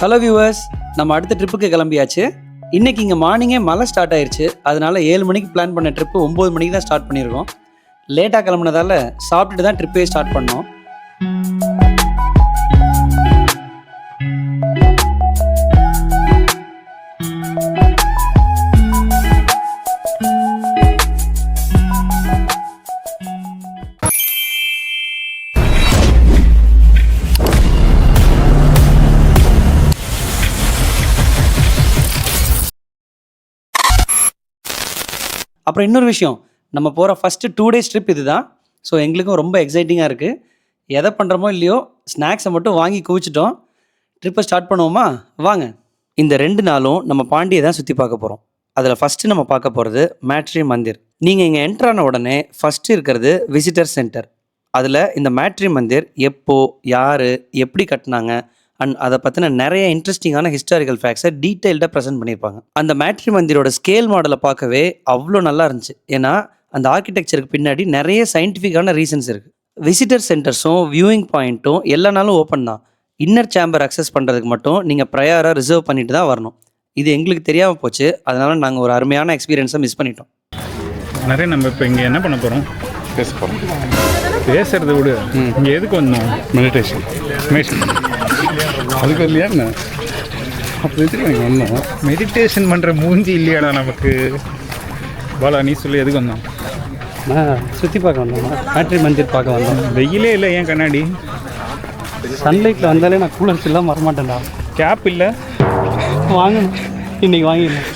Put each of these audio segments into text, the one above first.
Hello viewers, நம்ம அடுத்த ட்ரிப்புக்கு கிளம்பியாச்சு. இன்னைக்கு இங்கே மார்னிங்கே மழை ஸ்டார்ட் ஆயிடுச்சு. அதனால 7 மணிக்கு பிளான் பண்ண ட்ரிப்பு 9 மணிக்கு தான் ஸ்டார்ட் பண்ணியிருக்கோம். லேட்டாக கிளம்புனதால சாப்பிட்டுட்டு தான் ட்ரிப்பே ஸ்டார்ட் பண்ணோம். அப்புறம் இன்னொரு விஷயம், நம்ம போகிற ஃபஸ்ட்டு 2 டேஸ் ட்ரிப் இது தான். ஸோ எங்களுக்கும் ரொம்ப எக்ஸைட்டிங்காக இருக்குது. எதை பண்ணுறோமோ இல்லையோ ஸ்நாக்ஸை மட்டும் வாங்கி குவிச்சிட்டோம். ட்ரிப்பை ஸ்டார்ட் பண்ணுவோமா? வாங்க. இந்த 2 நாளும் நம்ம பாண்டியை தான் சுற்றி பார்க்க போகிறோம். அதில் ஃபஸ்ட்டு நம்ம பார்க்க போகிறது மேட்ரி மந்திர். நீங்கள் இங்கே என்ட்ரான உடனே ஃபஸ்ட்டு இருக்கிறது விசிட்டர் சென்டர். அதில் இந்த மேட்ரி மந்திர் எப்போ, யார், எப்படி கட்டினாங்க அண்ட் அதை பற்றின நிறைய இன்ட்ரெஸ்டிங்கான ஹிஸ்டாரிக்கல் ஃபேக்ட்ஸை டீட்டெயில்டாக ப்ரெசென்ட் பண்ணியிருப்பாங்க. அந்த மேட்ரி மந்திரோட ஸ்கேல் மாடலை பார்க்கவே அவ்வளோ நல்லா இருந்துச்சு. ஏன்னா அந்த ஆர்கிடெக்சருக்கு பின்னாடி நிறைய சயின்டிஃபிக்கான ரீசன்ஸ் இருக்குது. விசிட்டர் சென்டர்ஸும் வியூவிங் பாயிண்ட்டும் எல்லா நாளும் ஓப்பன் தான். இன்னர் சேம்பர் அக்சஸ் பண்ணுறதுக்கு மட்டும் நீங்கள் ப்ரையராக ரிசர்வ் பண்ணிட்டு தான் வரணும். இது எங்களுக்கு தெரியாமல் போச்சு. அதனால் நாங்கள் ஒரு அருமையான எக்ஸ்பீரியன்ஸை மிஸ் பண்ணிட்டோம். நிறைய நம்ம இப்போ இங்கே என்ன பண்ண போகிறோம்? பேச போகிறோம். பேசுகிறத விட இங்கே எதுக்கு வந்தோம்? மெடிடேஷன். அதுக்கு இல்லையா என்ன அப்படி இங்கே வந்தோம். மெடிடேஷன் பண்ணுற மூஞ்சி இல்லையாடா நமக்கு. பாலா, நீ சொல்லி எதுக்கு வந்தோம்? நான் சுற்றி பார்க்க வந்தோம். மேட்ரி மந்திர் பார்க்க வந்தோம். வெயிலே இல்லை, ஏன் கண்ணாடி? சன்லைட்டில் வந்தாலே நான் கூலர்ஸ் எல்லாம் வரமாட்டேன்டா. கேப் இல்லை, வாங்கணும், இன்றைக்கி வாங்கிடலாம்.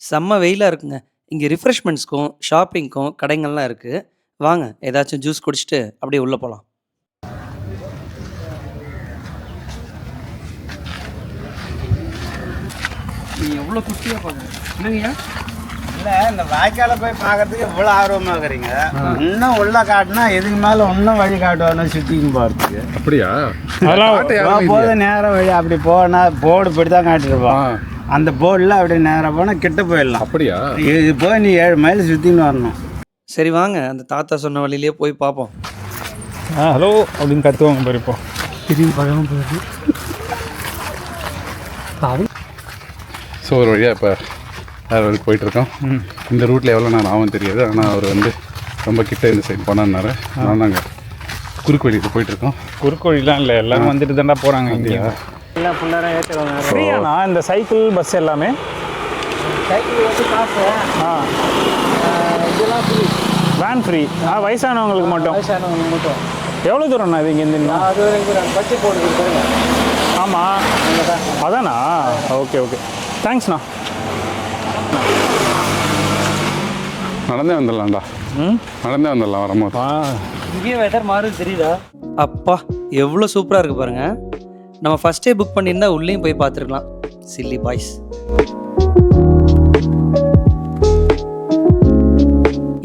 செம்ம வெயிலாக இருக்குங்க. இங்கே ரிஃப்ரெஷ்மெண்ட்ஸ்க்கும் ஷாப்பிங்க்கும் கடைங்கள்லாம் இருக்குது. வாங்க, ஏதாச்சும் ஜூஸ் குடிச்சிட்டு அப்படியே உள்ளே போகலாம். நீங்கள் எவ்வளோ குட்டியாக பாருங்க. என்னங்கய்யா? இல்லை, இந்த வாய்க்கால போய் பார்க்கறதுக்கு இவ்வளோ ஆர்வமாக இருக்கிறீங்க. இன்னும் உள்ள காட்டினா இதுக்கு மேலே இன்னும் வழி காட்டுவானு சுற்றிக்கும் போகிறதுக்கு. அப்படியா? போது நேரம் வழி அப்படி போனால் போர்டு இப்படி தான் காட்டிருப்போம். அந்த போர்டில் அப்படி நேரம் போனால் கிட்ட போயிடலாம். அப்படியா? இது போய் நீ 7 மைல் சுற்றின்னு வரணும். சரி வாங்க, அந்த தாத்தா சொன்ன வழியிலே போய் பார்ப்போம். ஹலோ அப்படின்னு கற்றுவாங்க பாரு. இப்போ திடீர்னு பழகம் போகுது. ஸோ ஒரு வழியாக இப்போ வேறு வரைக்கும் போயிட்டுருக்கோம். இந்த ரூட்டில் எவ்வளோ நேரம் ஆகும் தெரியாது. ஆனால் அவர் வந்து ரொம்ப கிட்ட இந்த சைடு போனான்னாரு. அதனால் நாங்கள் குறுக்கு வழியில் போயிட்டுருக்கோம். குறுக்கு வழிலாம் இல்லை, எல்லாரும் வந்துட்டு தாண்டா போகிறாங்க. இங்கே எல்லாம் ஃபுல்லாக ஏற்றுவாங்க. ஃப்ரீயாண்ணா இந்த சைக்கிள் பஸ் எல்லாமே? சைக்கிள் வந்து காசு. இதெல்லாம் ஃப்ரீ. Van free. வயசானவங்களுக்கு மட்டும். வயசானவங்க மட்டும். எவ்வளோ தூரம்ண்ணா இது இங்கேருந்து? அது வரைக்கும் பச்சை போட்டு பாருங்க. ஆமாம், அதானா? ஓகே ஓகே, தேங்க்ஸ்ண்ணா. நடந்தே வந்துடலாம்டா. நடந்தே வந்துடலாம் வரும்போது. இங்கேயே வெதர் மாறுது தெரியுதா? அப்பா, எவ்வளோ சூப்பராக இருக்குது பாருங்கள். நம்ம ஃபஸ்ட்டே புக் பண்ணியிருந்தா உள்ளேயும் போய் பார்த்துருக்கலாம். Chilli boys.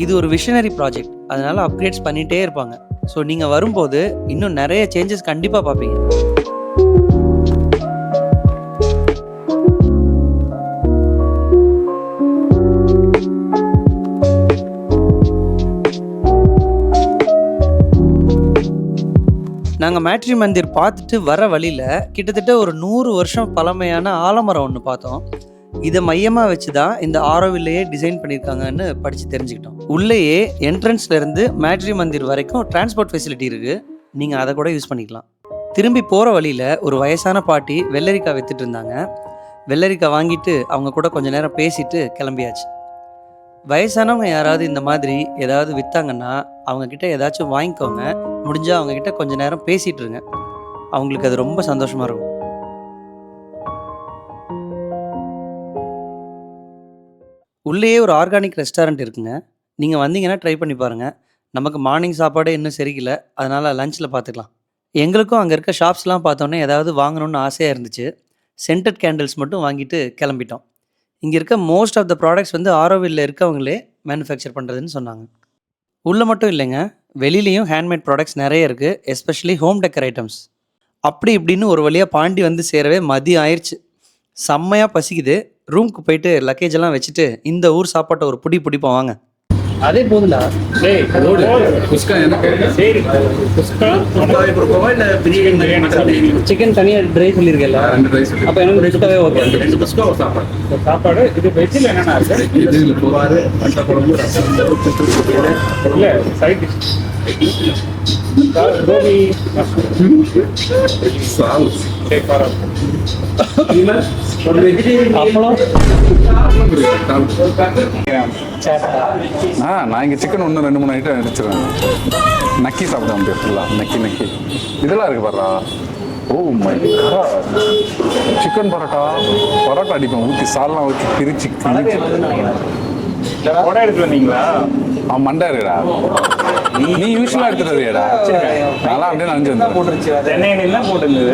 இது ஒரு விஷனரி ப்ராஜெக்ட், அதனால் அப்கிரேட்ஸ் பண்ணிகிட்டே இருப்பாங்க. ஸோ நீங்கள் வரும்போது இன்னும் நிறைய சேஞ்சஸ் கண்டிப்பாக பார்ப்பீங்க. நாங்கள் மேட்ரி மந்திர் பார்த்துட்டு வர வழியில் கிட்டத்தட்ட ஒரு 100 வருஷம் பழமையான ஆலமரம் ஒன்று பார்த்தோம். இதை மையமாக வச்சு தான் இந்த ஆரோவில்லையே டிசைன் பண்ணியிருக்காங்கன்னு படித்து தெரிஞ்சுக்கிட்டோம். உள்ளேயே என்ட்ரன்ஸ்லேருந்து மேட்ரி மந்திர் வரைக்கும் டிரான்ஸ்போர்ட் ஃபெசிலிட்டி இருக்குது. நீங்கள் அதை கூட யூஸ் பண்ணிக்கலாம். திரும்பி போகிற வழியில் ஒரு வயசான பாட்டி வெள்ளரிக்காய் விற்றுட்டு இருந்தாங்க. வெள்ளரிக்காய் வாங்கிட்டு அவங்க கூட கொஞ்சம் நேரம் பேசிட்டு கிளம்பியாச்சு. வயசானவங்க யாராவது இந்த மாதிரி ஏதாவது விற்றாங்கன்னா அவங்கக்கிட்ட ஏதாச்சும் வாங்கிக்கோங்க. முடிஞ்சால் அவங்கக்கிட்ட கொஞ்சம் நேரம் பேசிகிட்டு இருங்க. அவங்களுக்கு அது ரொம்ப சந்தோஷமாக இருக்கும். உள்ளேயே ஒரு ஆர்கானிக் ரெஸ்டாரண்ட் இருக்குங்க. நீங்கள் வந்தீங்கன்னா ட்ரை பண்ணி பாருங்கள். நமக்கு மார்னிங் சாப்பாடே இன்னும் சரிக்கல, அதனால் லஞ்சில் பார்த்துக்கலாம். எங்களுக்கும் அங்கே இருக்க ஷாப்ஸ்லாம் பார்த்தோன்னே ஏதாவது வாங்கணும்னு ஆசையாக இருந்துச்சு. சென்டட் கேண்டில்ஸ் மட்டும் வாங்கிட்டு கிளம்பிட்டோம். இங்கே இருக்க மோஸ்ட் ஆஃப் த ப்ராடக்ட்ஸ் வந்து ஆரோவில்ல இருக்கவங்களே மேனுஃபேக்சர் பண்ணுறதுன்னு சொன்னாங்க. உள்ளே மட்டும் இல்லைங்க, வெளியிலையும் ஹேண்ட்மேட் ப்ராடக்ட்ஸ் நிறைய இருக்குது. Especially home decker items. அப்படி இப்படின்னு ஒரு வழியாக பாண்டி வந்து சேரவே மதியம் ஆயிடுச்சு. செம்மையாக பசிக்குது. ரூமுக்கு போயிட்டு லக்கேஜ் எல்லாம் வச்சுட்டு இந்த ஊர் சாப்பாட்டை ஒரு பிடிப்போம் வாங்க. அதே போதுண்டா. சிக்கன் தனியாக ட்ரை சொல்லியிருக்கேன்ல, அப்போ எனக்கு குஸ்காவே ஓகே. சாப்பாடு இது வெஜ்ஜில் என்னென்ன இருக்கு? இல்லை சைட் டிஷ் கோபி நான் இங்கே சிக்கன் ஒன்று 2-3 ஐட்டம் அடிச்சிருவேன். நக்கி சாப்பிட முடியும் ஃபுல்லாக. நக்கி இதெல்லாம் இருக்குது பாருடா. Oh my God, chicken parotta அடிப்பேன். ஊற்றி சால்லாம் ஊற்றி பிரிச்சு உடை எடுத்து வந்தீங்களா? அவன் மண்டாருடா. நீ யூஸ்வலாக எடுத்துட்டு வரியாடா? நல்லா அப்படியே நஞ்சு வந்து சென்னையில தான் போட்டுருந்தது.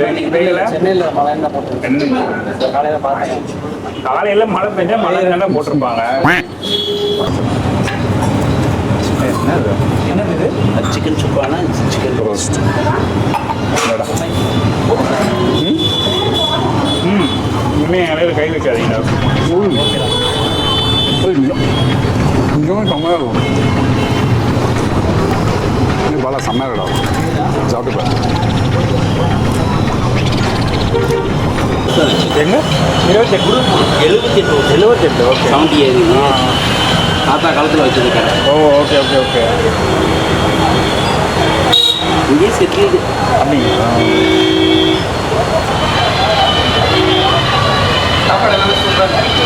சென்னையில் மழை என்ன போட்டு காலையில் பார்த்தேன். காலையில் மழை பெஞ்சா மழை தானே போட்டிருப்பாங்க. என்னது சிக்கன் சுப்பானா சிக்கன் ரோஸ்ட். இனிமே இலையில கை வைக்காதீங்க. கொஞ்சமே கம்மியாக இருக்கும். இது பாலா செம்மையாக இருக்கா. சாப்பிட்டு பாரு. எங்க 78 ஓகே 77 தாத்தா காலத்தில் வச்சுருக்காரு. ஓ ஓகே ஓகே ஓகே. இங்கே செட்டில் அப்படிங்களா? சாப்பாடு எல்லாமே சூப்பராக இருக்கு.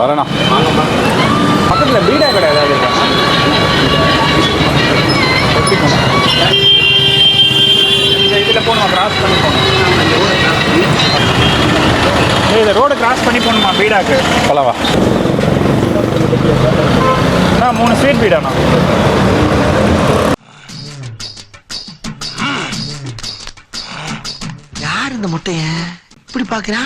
வரேண்ணா. பக்கத்தில் பீடா கடை ஏதாவது இருக்கா? இந்த இதில் போகணுமா? கிராஸ் பண்ணி போகணும். இந்த ரோடு கிராஸ் பண்ணி போகணுமா பீடாக்கு? பலவா 3 ஸ்வீட் பீடாண்ணா. யார் இந்த முட்டைய இப்படி பாக்குறா?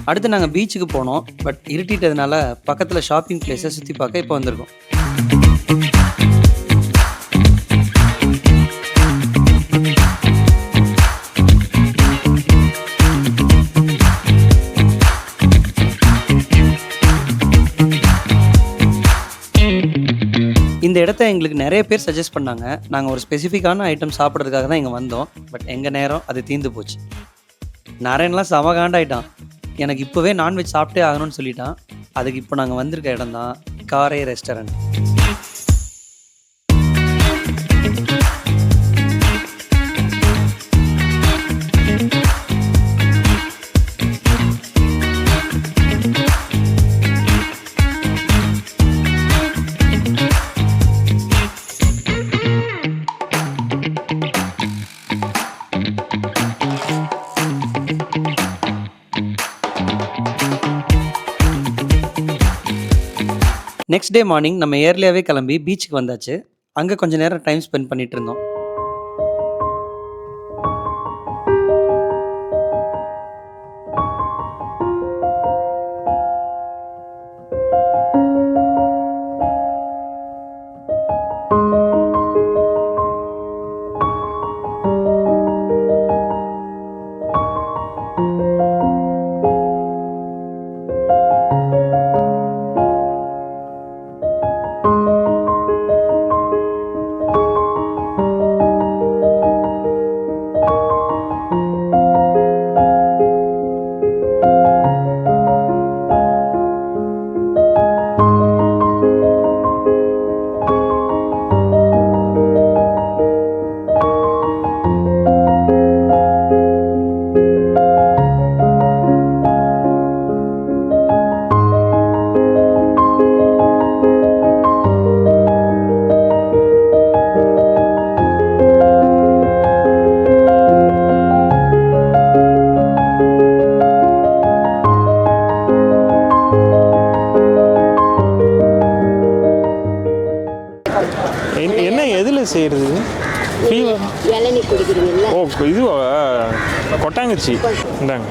அடுத்து நாங்கள் பீச்சுக்கு போனோம். பட் இருட்டிட்டதுனால பக்கத்தில் ஷாப்பிங் பிளேஸை சுற்றி பார்க்க இப்போ வந்திருக்கோம். இந்த இடத்த எங்களுக்கு நிறைய பேர் சஜஸ்ட் பண்ணாங்க. நாங்கள் ஒரு ஸ்பெசிஃபிக்கான ஐட்டம் சாப்பிட்றதுக்காக தான் இங்கே வந்தோம். பட் எங்கள் நேரம் அது தீர்ந்து போச்சு. நாராயணலாம் செம காண்டாயிட்டான். எனக்கு இப்போவே நான்வெஜ் சாப்பிட்டே ஆகணும்னு சொல்லிட்டான். அதுக்கு இப்போ நாங்கள் வந்திருக்க இடம் தான் காரை ரெஸ்டாரண்ட். நெக்ஸ்ட் டே மார்னிங் நம்ம ஏர்லியாகவே கிளம்பி பீச்சுக்கு வந்தாச்சு. அங்கே கொஞ்சம் நேரம் டைம் ஸ்பெண்ட் பண்ணிட்டு இருந்தோம். செய்கிறது? ஃபீவர். இளநீ குடிக்கிறீங்கல்ல? ஓ இதுவா? கொட்டாங்குச்சி. இந்தாங்க.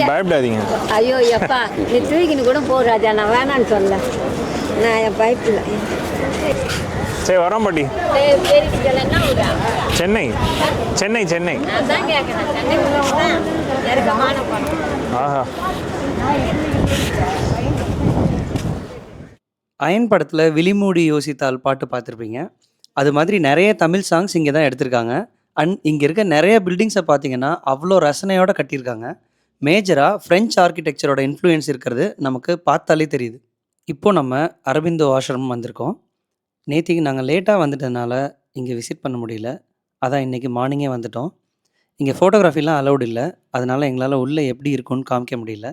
பயப்படாதீங்க. ஐயோ எப்பா நீ தூக்கின்னு கூட போ ராஜா, நான் வேணான்னு சொல்ல, நான் என் பயப்பில்ல. சரி வரோம் பாட்டி. சென்னை சென்னை சென்னை. அதான் கேட்குறேன், சென்னை நெருக்கமான பணம். ஆஹா. அயன் படத்தில் விழிமூடி யோசித்தால் பாட்டு பார்த்துருப்பீங்க. அது மாதிரி நிறைய தமிழ் சாங்ஸ் இங்கே தான் எடுத்திருக்காங்க. அண்ட் இங்கே இருக்க நிறைய பில்டிங்ஸை பார்த்தீங்கன்னா அவ்வளோ ரசனையோடு கட்டியிருக்காங்க. மேஜராக ஃப்ரெஞ்ச் ஆர்கிடெக்சரோட இன்ஃப்ளூயன்ஸ் இருக்கிறது நமக்கு பார்த்தாலே தெரியுது. இப்போது நம்ம அரபிந்தோ ஆசிரமம் வந்திருக்கோம். நேற்றுக்கு நாங்கள் லேட்டாக வந்துட்டதுனால இங்கே விசிட் பண்ண முடியல. அதான் இன்றைக்கி மார்னிங்கே வந்துட்டோம். இங்கே ஃபோட்டோகிராஃபிலாம் அலௌட் இல்லை, அதனால் எங்களால் உள்ளே எப்படி இருக்குன்னு காமிக்க முடியல.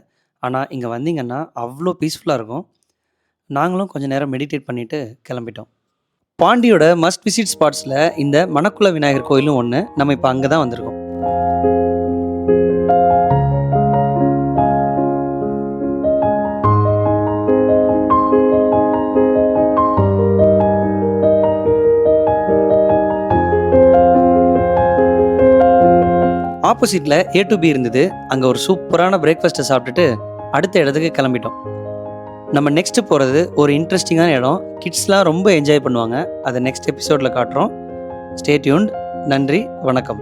ஆனால் இங்கே வந்தீங்கன்னா அவ்வளோ பீஸ்ஃபுல்லாக இருக்கும். நாங்களும் கொஞ்சம் நேரம் மெடிடேட் பண்ணிவிட்டு கிளம்பிட்டோம். பாண்டியோட மஸ்ட் விசிட் ஸ்பாட்ஸில் இந்த மணக்குள விநாயகர் கோயிலும் ஒன்று. நம்ம இப்போ அங்கே தான் வந்திருக்கோம். ஆப்போசிட்டில் A to B இருந்தது. அங்கே ஒரு சூப்பரான பிரேக்ஃபாஸ்ட்டை சாப்பிட்டுட்டு அடுத்த இடத்துக்கு கிளம்பிட்டோம். நம்ம நெக்ஸ்ட்டு போகிறது ஒரு இன்ட்ரெஸ்டிங்கான இடம். கிட்ஸ்லாம் ரொம்ப என்ஜாய் பண்ணுவாங்க. அதை நெக்ஸ்ட் எபிசோடில் காட்டுறோம். Stay tuned. நன்றி, வணக்கம்.